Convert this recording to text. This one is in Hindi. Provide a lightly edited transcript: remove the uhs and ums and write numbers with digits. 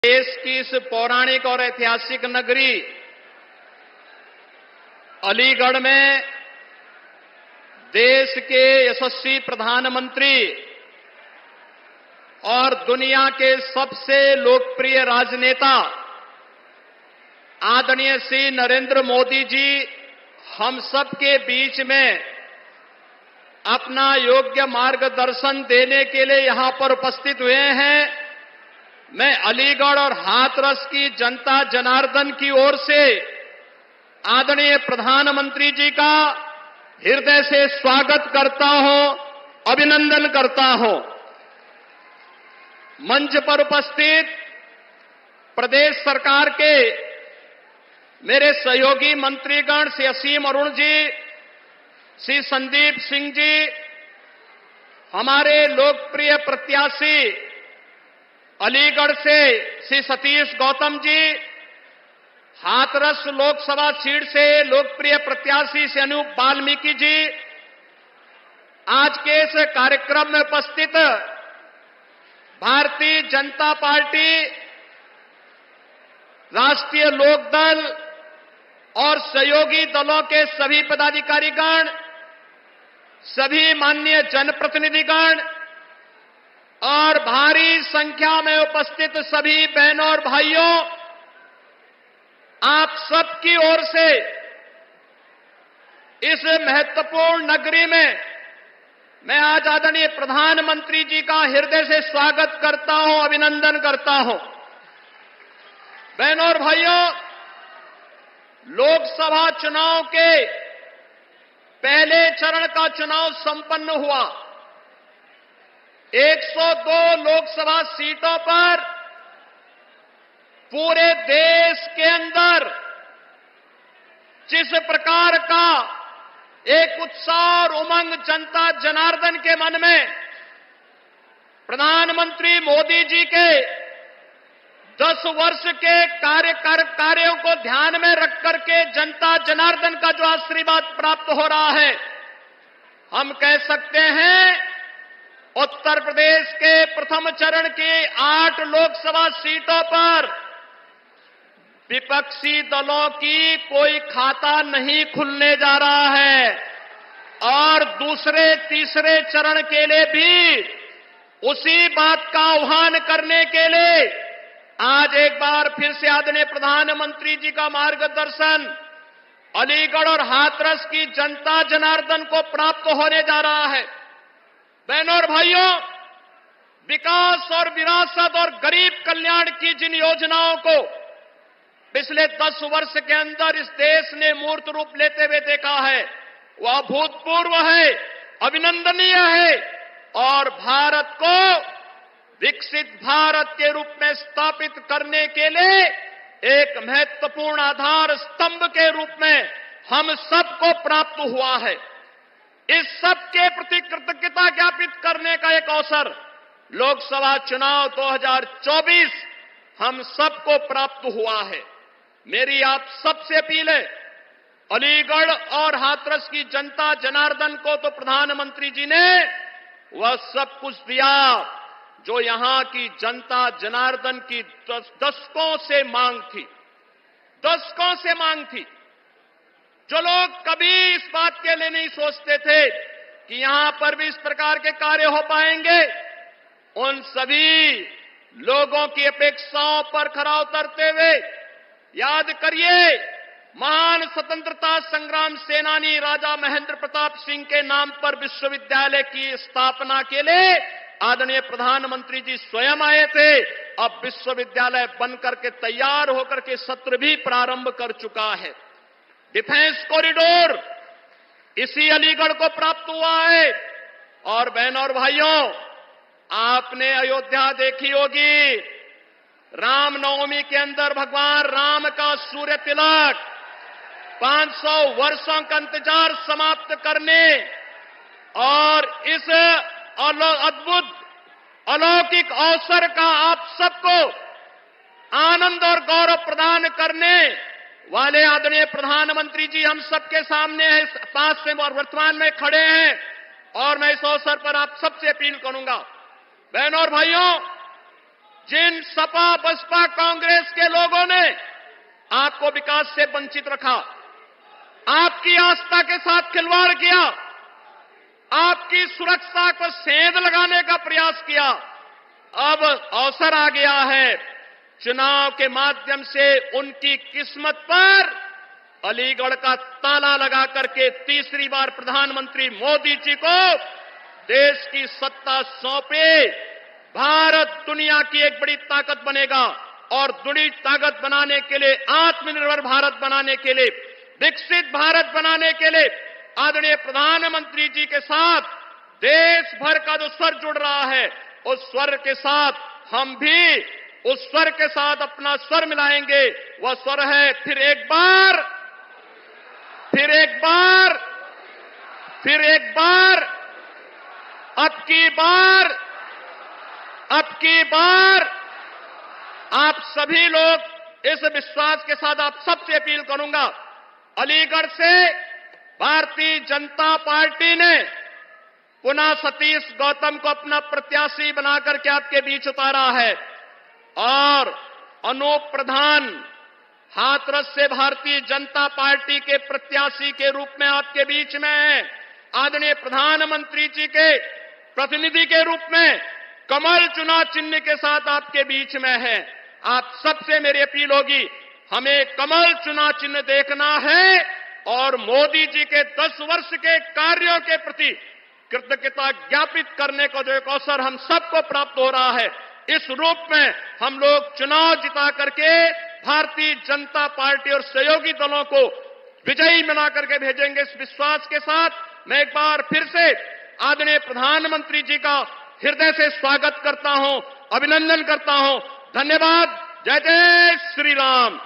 देश की इस पौराणिक और ऐतिहासिक नगरी अलीगढ़ में देश के यशस्वी प्रधानमंत्री और दुनिया के सबसे लोकप्रिय राजनेता आदरणीय श्री नरेंद्र मोदी जी हम सब के बीच में अपना योग्य मार्गदर्शन देने के लिए यहां पर उपस्थित हुए हैं। मैं अलीगढ़ और हाथरस की जनता जनार्दन की ओर से आदरणीय प्रधानमंत्री जी का हृदय से स्वागत करता हूं, अभिनंदन करता हूं। मंच पर उपस्थित प्रदेश सरकार के मेरे सहयोगी मंत्रीगण श्री असीम अरुण जी, श्री संदीप सिंह जी, हमारे लोकप्रिय प्रत्याशी अलीगढ़ से श्री सतीश गौतम जी, हाथरस लोकसभा सीट से लोकप्रिय प्रत्याशी श्री अनूप वाल्मीकि जी, आज के इस कार्यक्रम में उपस्थित भारतीय जनता पार्टी, राष्ट्रीय लोकदल और सहयोगी दलों के सभी पदाधिकारीगण, सभी माननीय जनप्रतिनिधिगण और भारी संख्या में उपस्थित सभी बहनों और भाइयों, आप सबकी ओर से इस महत्वपूर्ण नगरी में मैं आज आदरणीय प्रधानमंत्री जी का हृदय से स्वागत करता हूं, अभिनंदन करता हूं। बहनों और भाइयों, लोकसभा चुनाव के पहले चरण का चुनाव संपन्न हुआ। 102 लोकसभा सीटों पर पूरे देश के अंदर जिस प्रकार का एक उत्साह और उमंग जनता जनार्दन के मन में प्रधानमंत्री मोदी जी के 10 वर्ष के कार्यों को ध्यान में रख करके जनता जनार्दन का जो आशीर्वाद प्राप्त हो रहा है, हम कह सकते हैं उत्तर प्रदेश के प्रथम चरण की 8 लोकसभा सीटों पर विपक्षी दलों की कोई खाता नहीं खुलने जा रहा है और दूसरे तीसरे चरण के लिए भी उसी बात का आह्वान करने के लिए आज एक बार फिर से आदरणीय प्रधानमंत्री जी का मार्गदर्शन अलीगढ़ और हाथरस की जनता जनार्दन को प्राप्त होने जा रहा है। बहनों और भाइयों, विकास और विरासत और गरीब कल्याण की जिन योजनाओं को पिछले 10 वर्ष के अंदर इस देश ने मूर्त रूप लेते हुए देखा है, वह अभूतपूर्व है, अभिनंदनीय है और भारत को विकसित भारत के रूप में स्थापित करने के लिए एक महत्वपूर्ण आधार स्तंभ के रूप में हम सबको प्राप्त हुआ है। इस सब के प्रति कृतज्ञता ज्ञापित करने का एक अवसर लोकसभा चुनाव 2024 हम सबको प्राप्त हुआ है। मेरी आप सबसे अपील है, अलीगढ़ और हाथरस की जनता जनार्दन को तो प्रधानमंत्री जी ने वह सब कुछ दिया जो यहां की जनता जनार्दन की दशकों से मांग थी, दशकों से मांग थी। जो लोग कभी इस बात के लिए नहीं सोचते थे कि यहां पर भी इस प्रकार के कार्य हो पाएंगे, उन सभी लोगों की अपेक्षाओं पर खरा उतरते हुए याद करिए, महान स्वतंत्रता संग्राम सेनानी राजा महेंद्र प्रताप सिंह के नाम पर विश्वविद्यालय की स्थापना के लिए आदरणीय प्रधानमंत्री जी स्वयं आए थे। अब विश्वविद्यालय बनकर के तैयार होकर के सत्र भी प्रारंभ कर चुका है। डिफेंस कॉरिडोर इसी अलीगढ़ को प्राप्त हुआ है। और बहनों और भाइयों, आपने अयोध्या देखी होगी, रामनवमी के अंदर भगवान राम का सूर्य तिलक 500 वर्षों का इंतजार समाप्त करने और इस अद्भुत अलौकिक अवसर का आप सबको आनंद और गौरव प्रदान करने वाले आदरणीय प्रधानमंत्री जी हम सबके सामने हैं, पास से वर्तमान में खड़े हैं। और मैं इस अवसर पर आप सबसे अपील करूंगा, बहनों और भाइयों, जिन सपा बसपा कांग्रेस के लोगों ने आपको विकास से वंचित रखा, आपकी आस्था के साथ खिलवाड़ किया, आपकी सुरक्षा को सेंध लगाने का प्रयास किया, अब अवसर आ गया है चुनाव के माध्यम से उनकी किस्मत पर अलीगढ़ का ताला लगा करके तीसरी बार प्रधानमंत्री मोदी जी को देश की सत्ता सौंपे। भारत दुनिया की एक बड़ी ताकत बनेगा और बड़ी ताकत बनाने के लिए, आत्मनिर्भर भारत बनाने के लिए, विकसित भारत बनाने के लिए आदरणीय प्रधानमंत्री जी के साथ देश भर का जो स्वर जुड़ रहा है, उस स्वर के साथ हम भी उस स्वर के साथ अपना स्वर मिलाएंगे। वह स्वर है फिर एक बार, फिर एक बार, फिर एक बार, अब की बार, अब की बार। आप सभी लोग इस विश्वास के साथ आप सबसे अपील करूंगा, अलीगढ़ से भारतीय जनता पार्टी ने पुनः सतीश गौतम को अपना प्रत्याशी बनाकर के आपके बीच उतारा है और अनूप प्रधान हाथरस से भारतीय जनता पार्टी के प्रत्याशी के रूप में आपके बीच में है। आदरणीय प्रधानमंत्री जी के प्रतिनिधि के रूप में कमल चुनाव चिन्ह के साथ आपके बीच में है। आप सबसे मेरी अपील होगी, हमें कमल चुनाव चिन्ह देखना है और मोदी जी के 10 वर्ष के कार्यों के प्रति कृतज्ञता ज्ञापित करने का जो एक अवसर हम सबको प्राप्त हो रहा है, इस रूप में हम लोग चुनाव जिता करके भारतीय जनता पार्टी और सहयोगी दलों को विजयी बना करके भेजेंगे। इस विश्वास के साथ मैं एक बार फिर से आदरणीय प्रधानमंत्री जी का हृदय से स्वागत करता हूं, अभिनंदन करता हूं। धन्यवाद। जय जय श्री राम।